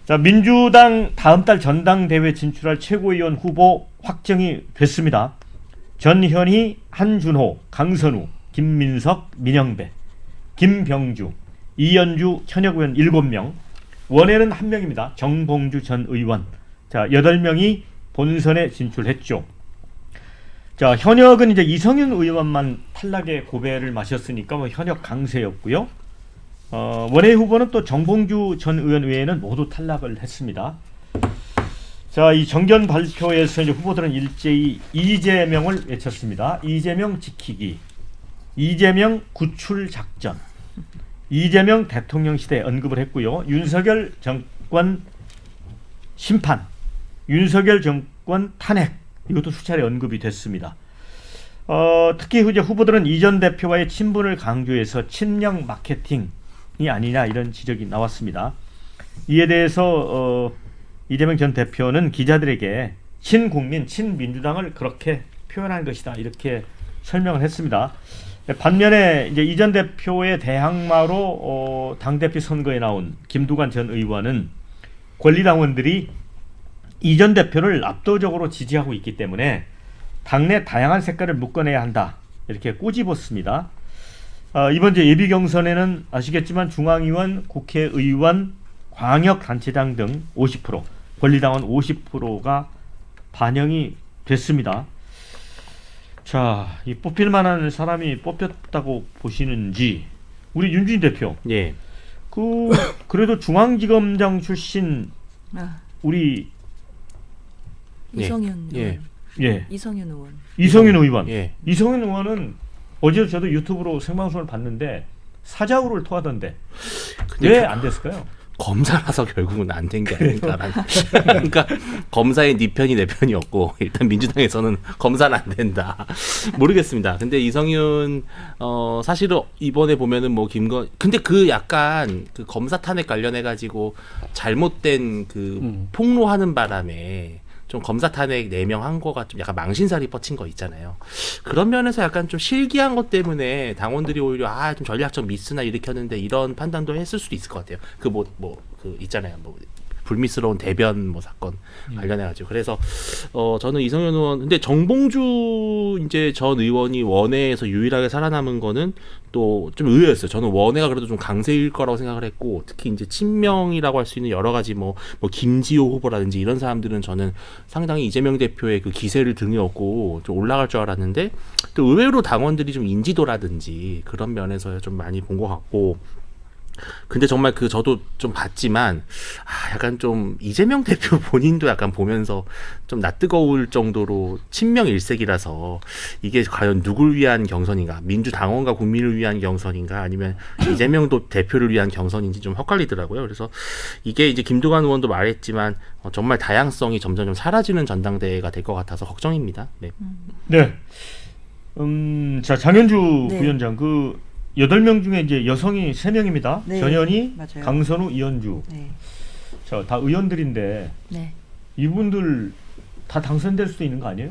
자, 민주당 다음 달 전당대회 진출할 최고위원 후보 확정이 됐습니다. 전현희, 한준호, 강선우, 김민석, 민영배, 김병주, 이현주, 현역 의원 7명, 원외는 1명입니다. 정봉주 전 의원. 자, 8명이 본선에 진출했죠. 자, 현역은 이제 이성윤 의원만 탈락의 고배를 마셨으니까 뭐 현역 강세였고요. 원외 후보는 또 정봉주 전 의원 외에는 모두 탈락을 했습니다. 자, 이 정견 발표에서 이제 후보들은 일제히 이재명을 외쳤습니다. 이재명 지키기, 이재명 구출 작전, 이재명 대통령 시대 언급을 했고요. 윤석열 정권 심판, 윤석열 정권 탄핵, 이것도 수차례 언급이 됐습니다. 특히 이제 후보들은 이 전 대표와의 친분을 강조해서 친명 마케팅이 아니냐 이런 지적이 나왔습니다. 이에 대해서 이재명 전 대표는 기자들에게 친국민, 친민주당을 그렇게 표현한 것이다 이렇게 설명을 했습니다. 반면에 이제 이 전 대표의 대항마로 당대표 선거에 나온 김두관 전 의원은 권리당원들이 이 전 대표를 압도적으로 지지하고 있기 때문에 당내 다양한 색깔을 묶어내야 한다 이렇게 꼬집었습니다. 이번 예비 경선에는 아시겠지만 중앙위원, 국회의원, 광역단체장 등 50%, 권리당원 50%가 반영이 됐습니다. 자, 이 뽑힐 만한 사람이 뽑혔다고 보시는지 우리 윤준희 대표. 예. 그래도 중앙지검장 출신 우리 이성윤 의원. 예. 이성윤 의원. 이성윤 의원. 예. 이성윤 의원은 어제 저도 유튜브로 생방송을 봤는데 사자우를 토하던데 왜 안 됐을까요? 검사라서 결국은 안 된 게 아닐까라는. 그러니까 검사의 네 편이 내 편이었고 일단 민주당에서는 검사는 안 된다. 모르겠습니다. 근데 이성윤 사실은 이번에 보면은 뭐 근데 그 약간 그 검사 탄핵 관련해 가지고 잘못된 그 폭로하는 바람에 좀 검사 탄핵 4명 한 거가 좀 약간 망신살이 뻗친 거 있잖아요. 그런 면에서 약간 좀 실기한 것 때문에 당원들이 오히려 좀 전략적 미스나 일으켰는데 이런 판단도 했을 수도 있을 것 같아요. 그 있잖아요. 뭐 불미스러운 대변 사건 관련해가지고. 그래서 저는 이성윤 의원, 근데 정봉주 이제 전 의원이 원외에서 유일하게 살아남은 거는 또 좀 의외였어요. 저는 원외가 그래도 좀 강세일 거라고 생각을 했고, 특히 이제 친명이라고 할 수 있는 여러 가지 뭐 김지호 후보라든지 이런 사람들은 저는 상당히 이재명 대표의 그 기세를 등에 업고 좀 올라갈 줄 알았는데, 또 의외로 당원들이 좀 인지도라든지 그런 면에서 좀 많이 본 것 같고. 근데 정말 저도 좀 봤지만 약간 좀 이재명 대표 본인도 약간 보면서 좀 낯뜨거울 정도로 친명 일색이라서 이게 과연 누굴 위한 경선인가, 민주당원과 국민을 위한 경선인가, 아니면 이재명 대표를 위한 경선인지 좀 헷갈리더라고요. 그래서 이게 이제 김두관 의원도 말했지만 정말 다양성이 점점 좀 사라지는 전당대회가 될 것 같아서 걱정입니다. 네. 네. 자, 장현주 네. 부위원장 8명 중에 이제 여성이 3명입니다. 네, 전현희, 맞아요. 강선우, 이현주. 네. 자, 다 의원들인데 네. 이분들 다 당선될 수도 있는 거 아니에요?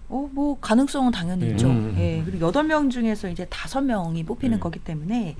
뭐 가능성은 당연히 네. 있죠. 예. 그리고 8명 중에서 이제 5명이 뽑히는 거기 때문에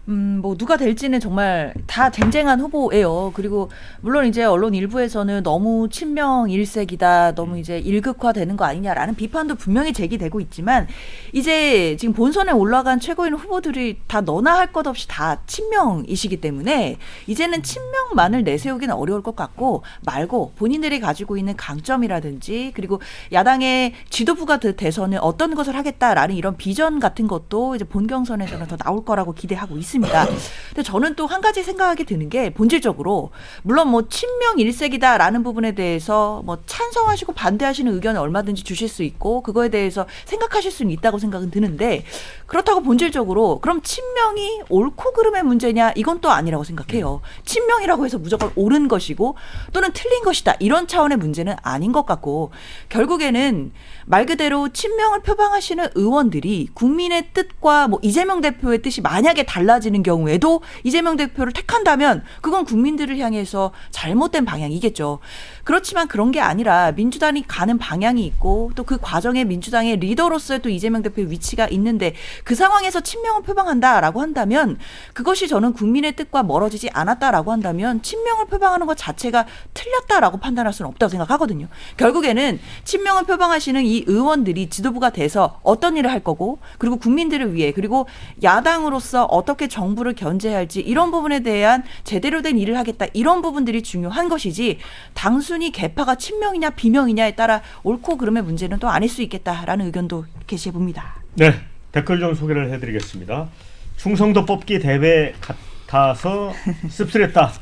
뭐 누가 될지는 정말 다 쟁쟁한 후보예요. 그리고 물론 이제 언론 일부에서는 너무 친명 일색이다, 너무 이제 일극화되는 거 아니냐라는 비판도 분명히 제기되고 있지만, 이제 지금 본선에 올라간 최고위원 후보들이 다 너나 할 것 없이 다 친명이시기 때문에 이제는 친명만을 내세우기는 어려울 것 같고, 말고 본인들이 가지고 있는 강점이라든지, 그리고 야당의 지도부가 돼서는 어떤 것을 하겠다라는 이런 비전 같은 것도 이제 본경선에서는 더 나올 거라고 기대하고 있습니다. 근데 저는 또 한 가지 생각이 드는 게, 본질적으로 물론 뭐 친명 일색이다라는 부분에 대해서 뭐 찬성하시고 반대하시는 의견을 얼마든지 주실 수 있고 그거에 대해서 생각하실 수는 있다고 생각은 드는데, 그렇다고 본질적으로 그럼 친명이 옳고 그름의 문제냐, 이건 또 아니라고 생각해요. 친명이라고 해서 무조건 옳은 것이고 또는 틀린 것이다, 이런 차원의 문제는 아닌 것 같고, 결국에는 말 그대로 친명을 표방하시는 의원들이 국민의 뜻과 뭐 이재명 대표의 뜻이 만약에 달라지 달라지는 경우에도 이재명 대표를 택한다면 그건 국민들을 향해서 잘못된 방향이겠죠. 그렇지만 그런 게 아니라 민주당이 가는 방향이 있고 또 그 과정에 민주당의 리더로서의 또 이재명 대표의 위치가 있는데 그 상황에서 친명을 표방한다라고 한다면 그것이 저는 국민의 뜻과 멀어지지 않았다라고 한다면 친명을 표방하는 것 자체가 틀렸다라고 판단할 수는 없다고 생각하거든요. 결국에는 친명을 표방하시는 이 의원들이 지도부가 돼서 어떤 일을 할 거고 그리고 국민들을 위해 그리고 야당으로서 어떻게 정부를 견제할지 이런 부분에 대한 제대로 된 일을 하겠다 이런 부분들이 중요한 것이지 단순히 개파가 친명이냐 비명이냐에 따라 옳고 그름의 문제는 또 아닐 수 있겠다라는 의견도 게시해 봅니다. 네, 댓글 좀 소개를 해드리겠습니다. 충성도 뽑기 대회 같아서 씁쓸했다.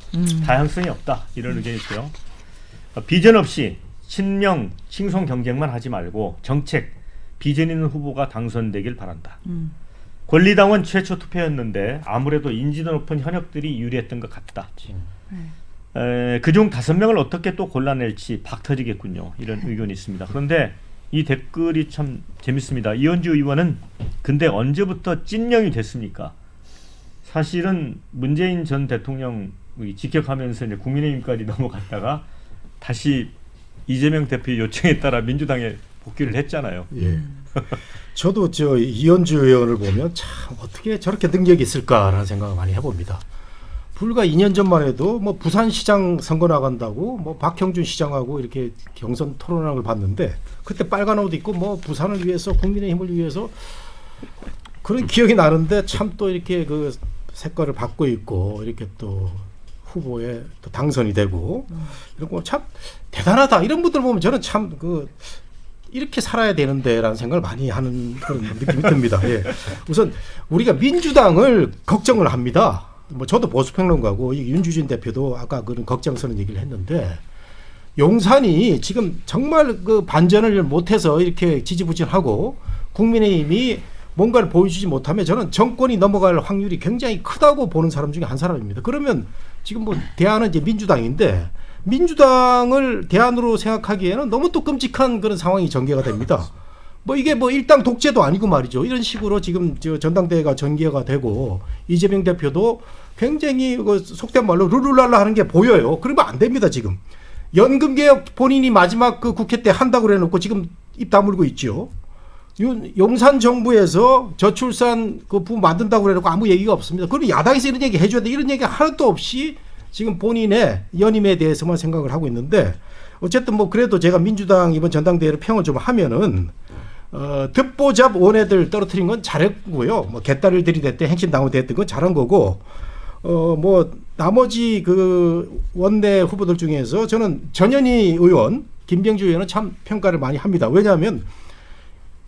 다양성이 없다. 이런 의견이 있고요. 비전 없이 친명, 칭송 경쟁만 하지 말고 정책, 비전 있는 후보가 당선되길 바란다. 권리당원 최초 투표였는데 아무래도 인지도 높은 현역들이 유리했던 것 같다. 그중 5명을 어떻게 또 골라낼지 박 터지겠군요. 이런 의견이 있습니다. 그런데 이 댓글이 참 재밌습니다. 이현주 의원은 근데 언제부터 찐명이 됐습니까? 사실은 문재인 전 대통령 직격하면서 이제 국민의힘까지 넘어갔다가 다시 이재명 대표 요청에 따라 민주당에 복귀를 했잖아요. 예. 저도 저 이현주 의원을 보면 참 어떻게 저렇게 능력이 있을까라는 생각을 많이 해봅니다. 불과 2년 전만 해도 뭐 부산시장 선거 나간다고 뭐 박형준 시장하고 이렇게 경선 토론하는 걸 봤는데 그때 빨간 옷 입고 뭐 부산을 위해서 국민의힘을 위해서 그런 기억이 나는데 참 또 이렇게 그 색깔을 바꿔 입고 이렇게 또 후보에 또 당선이 되고 이런 거 참 대단하다 이런 분들 보면 저는 참 그 이렇게 살아야 되는데라는 생각을 많이 하는 그런 느낌이 듭니다. 예. 우선 우리가 민주당을 걱정을 합니다. 뭐 저도 보수평론가고 윤주진 대표도 아까 그런 걱정스러운 얘기를 했는데 용산이 지금 정말 그 반전을 못해서 이렇게 지지부진하고 국민의힘이 뭔가를 보여주지 못하면 저는 정권이 넘어갈 확률이 굉장히 크다고 보는 사람 중에 한 사람입니다. 그러면 지금 뭐 대안은 이제 민주당인데 민주당을 대안으로 생각하기에는 너무 또 끔찍한 그런 상황이 전개가 됩니다. 뭐 이게 뭐 일당 독재도 아니고 말이죠. 이런 식으로 지금 저 전당대회가 전개가 되고 이재명 대표도 굉장히 그 속된 말로 룰루랄라 하는 게 보여요. 그러면 안 됩니다 지금. 연금개혁 본인이 마지막 그 국회 때 한다고 그래놓고 지금 입 다물고 있죠. 용산 정부에서 저출산 그 부분 만든다고 그래놓고 아무 얘기가 없습니다. 그럼 야당에서 이런 얘기 해줘야 돼. 이런 얘기 하나도 없이 지금 본인의 연임에 대해서만 생각을 하고 있는데 어쨌든 뭐 그래도 제가 민주당 이번 전당대회를 평을 좀 하면은 듣보잡 원애들 떨어뜨린 건 잘했고요. 뭐 개딸을 들이댔대 행신당원 됐던 건 잘한 거고 뭐 나머지 그 원내 후보들 중에서 저는 전현희 의원, 김병주 의원은 참 평가를 많이 합니다. 왜냐하면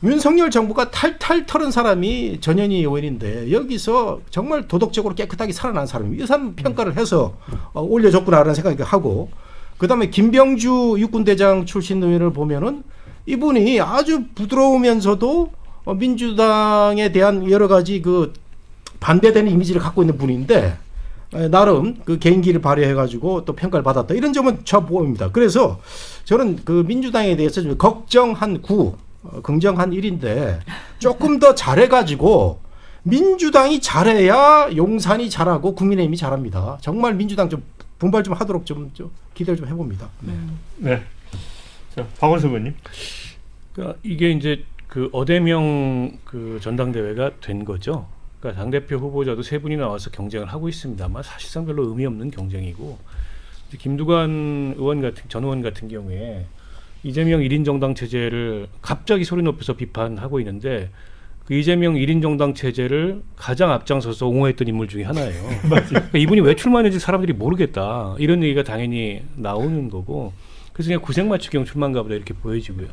윤석열 정부가 탈탈 털은 사람이 전현희 의원인데 여기서 정말 도덕적으로 깨끗하게 살아난 사람이 이 사람 평가를 해서 올려줬구나라는 생각이 하고 그다음에 김병주 육군대장 출신 의원을 보면은 이분이 아주 부드러우면서도 민주당에 대한 여러 가지 그 반대되는 이미지를 갖고 있는 분인데 나름 그 개인기를 발휘해가지고 또 평가를 받았다 이런 점은 저 보입니다. 그래서 저는 그 민주당에 대해서 좀 걱정한 9 긍정한 1인데 조금 더 잘해가지고 민주당이 잘해야 용산이 잘하고 국민의힘이 잘합니다. 정말 민주당 좀 분발 좀 하도록 좀 기대를 좀 해봅니다. 네. 자, 박원석 의원님. 그러니까 이게 이제 그 어대명 그 전당대회가 된 거죠. 그러니까 당대표 후보자도 3분이 나와서 경쟁을 하고 있습니다만 사실상 별로 의미 없는 경쟁이고 이제 김두관 의원 전 의원 같은 경우에 이재명 1인 정당 체제를 갑자기 소리 높여서 비판하고 있는데 그 이재명 1인 정당 체제를 가장 앞장서서 옹호했던 인물 중에 하나예요. 그러니까 이분이 왜 출마했는지 사람들이 모르겠다. 이런 얘기가 당연히 나오는 거고 그래서 그냥 구색 맞추기용 출마인가 보다 이렇게 보여지고요.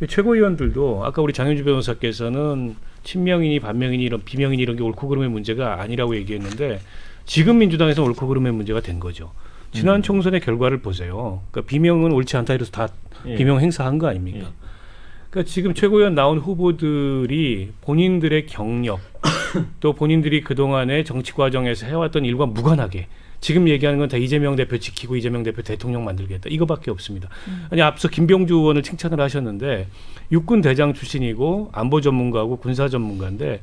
최고위원들도 아까 우리 장현주 변호사께서는 친명이니 반명이니 이런 비명이니 이런 게 옳고 그름의 문제가 아니라고 얘기했는데 지금 민주당에서 옳고 그름의 문제가 된 거죠. 지난 총선의 결과를 보세요. 그러니까 비명은 옳지 않다 이래서 다 비명 행사한 거 아닙니까? 그러니까 지금 최고위원 나온 후보들이 본인들의 경력 또 본인들이 그동안의 정치 과정에서 해왔던 일과 무관하게 지금 얘기하는 건 다 이재명 대표 지키고 이재명 대표 대통령 만들겠다 이거밖에 없습니다. 아니 앞서 김병주 의원을 칭찬을 하셨는데 육군 대장 출신이고 안보 전문가고 군사 전문가인데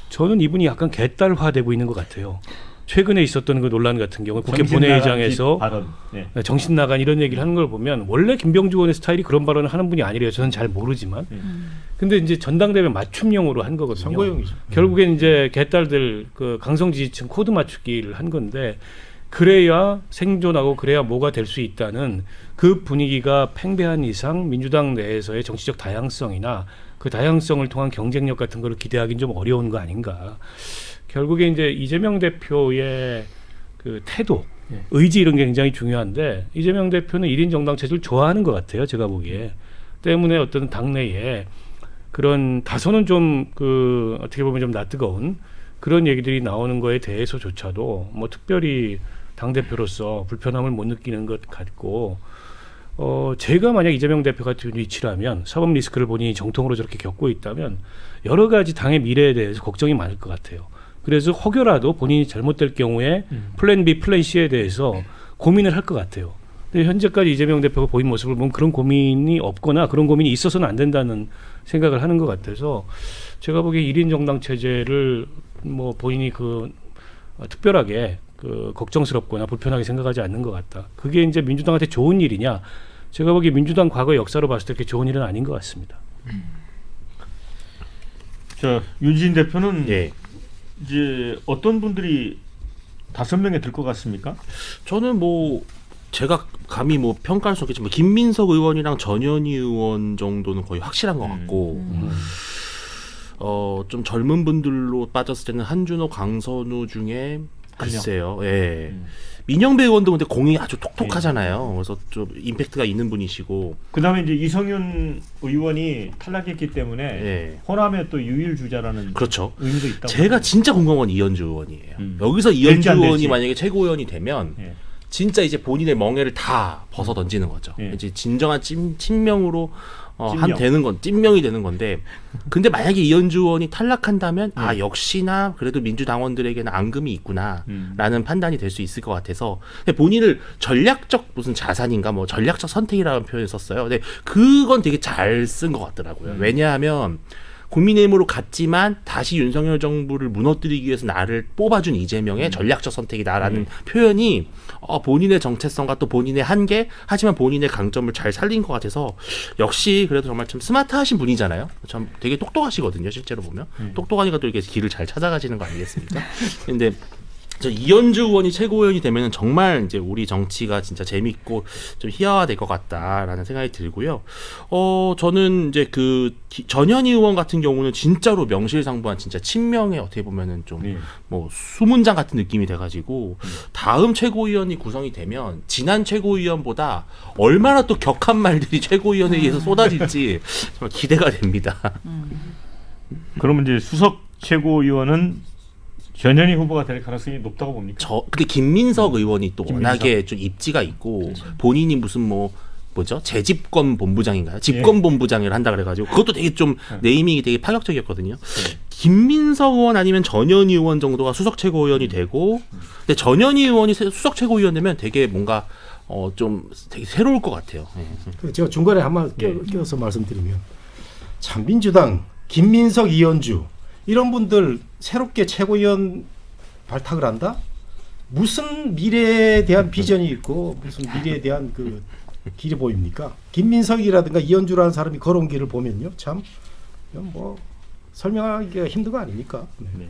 저는 이분이 약간 개딸화되고 있는 것 같아요. 최근에 있었던 그 논란 같은 경우 국회 본회의장에서 발언. 예. 정신 나간 이런 얘기를 하는 걸 보면 원래 김병주 의원의 스타일이 그런 발언을 하는 분이 아니래요. 저는 잘 모르지만. 근데 이제 전당대회 맞춤형으로 한 거거든요. 선거용이죠. 결국엔 이제 개딸들 그 강성 지지층 코드 맞추기를 한 건데 그래야 생존하고 그래야 뭐가 될 수 있다는 그 분위기가 팽배한 이상 민주당 내에서의 정치적 다양성이나 그 다양성을 통한 경쟁력 같은 걸 기대하기는 좀 어려운 거 아닌가. 결국에 이제 이재명 대표의 그 태도, 의지 이런 게 굉장히 중요한데 이재명 대표는 1인 정당 체제를 좋아하는 것 같아요. 제가 보기에. 때문에 어떤 당내에 그런 다소는 좀 그 어떻게 보면 좀 낯뜨거운 그런 얘기들이 나오는 거에 대해서조차도 뭐 특별히 당대표로서 불편함을 못 느끼는 것 같고 제가 만약 이재명 대표 같은 위치라면 사법 리스크를 본인이 정통으로 저렇게 겪고 있다면 여러 가지 당의 미래에 대해서 걱정이 많을 것 같아요. 그래서 혹여라도 본인이 잘못될 경우에 플랜 B, 플랜 C에 대해서 고민을 할 것 같아요. 근데 현재까지 이재명 대표가 보인 모습을 보면 그런 고민이 없거나 그런 고민이 있어서는 안 된다는 생각을 하는 것 같아서 제가 보기에 1인 정당 체제를 뭐 본인이 그 특별하게 그 걱정스럽거나 불편하게 생각하지 않는 것 같다. 그게 이제 민주당한테 좋은 일이냐? 제가 보기에 민주당 과거 역사로 봤을 때 그렇게 좋은 일은 아닌 것 같습니다. 자, 윤진 대표는 예. 이제 어떤 분들이 5명에 들 것 같습니까? 저는 뭐 제가 감히 뭐 평가할 수 없겠지만 김민석 의원이랑 전현희 의원 정도는 거의 확실한 것 같고 좀 젊은 분들로 빠졌을 때는 한준호, 강선우 중에 글쎄요. 예. 민영배 의원도 근데 공이 아주 톡톡하잖아요. 그래서 좀 임팩트가 있는 분이시고. 그다음에 이제 이성윤 의원이 탈락했기 때문에 예. 호남의 또 유일 주자라는 그렇죠. 의미도 있다고. 제가 진짜 궁금한 건 이현주 의원이에요. 여기서 될지 이현주 안 의원이 될지. 만약에 최고위원이 되면 예. 진짜 이제 본인의 멍해를 다 벗어 던지는 거죠. 예. 이제 진정한 친명으로 찐명. 한 되는 건 찐명이 되는 건데, 근데 만약에 이현주 의원이 탈락한다면 아 역시나 그래도 민주당원들에게는 앙금이 있구나라는 판단이 될 수 있을 것 같아서 본인을 전략적 무슨 자산인가 뭐 전략적 선택이라는 표현을 썼어요. 근데 그건 되게 잘 쓴 것 같더라고요. 왜냐하면 국민의힘으로 갔지만 다시 윤석열 정부를 무너뜨리기 위해서 나를 뽑아준 이재명의 전략적 선택이다라는 표현이 본인의 정체성과 또 본인의 한계, 하지만 본인의 강점을 잘 살린 것 같아서 역시 그래도 정말 참 스마트하신 분이잖아요. 참 되게 똑똑하시거든요. 실제로 보면 똑똑하니까 또 이렇게 길을 잘 찾아가시는 거 아니겠습니까? 근데 이현주 의원이 최고위원이 되면은 정말 이제 우리 정치가 진짜 재밌고 좀 희화화될 것 같다라는 생각이 들고요. 저는 이제 그 전현희 의원 같은 경우는 진짜로 명실상부한 진짜 친명의 어떻게 보면은 좀 뭐 수문장 같은 느낌이 돼가지고 다음 최고위원이 구성이 되면 지난 최고위원보다 얼마나 또 격한 말들이 최고위원에 의해서 쏟아질지 정말 기대가 됩니다. 그러면 이제 수석 최고위원은 전현희 후보가 될 가능성이 높다고 봅니까? 근데 김민석 의원이 또 김민석. 워낙에 좀 입지가 있고 본인이 무슨 뭐죠? 재집권 본부장인가요? 집권 본부장을 한다 그래가지고 그것도 되게 좀 네이밍이 되게 파격적이었거든요. 김민석 의원 아니면 전현희 의원 정도가 수석 최고위원이 되고, 근데 전현희 의원이 수석 최고위원 되면 되게 뭔가 좀 되게 새로울 것 같아요. 예. 제가 중간에 한번 껴서 말씀드리면 참 민주당 김민석, 이현주 이런 분들 새롭게 최고위원 발탁을 한다? 무슨 미래에 대한 비전이 있고 무슨 미래에 대한 그 길이 보입니까? 김민석이라든가 이현주라는 사람이 걸어온 길을 보면요, 참 뭐 설명하기가 힘든 거 아닙니까? 네. 네.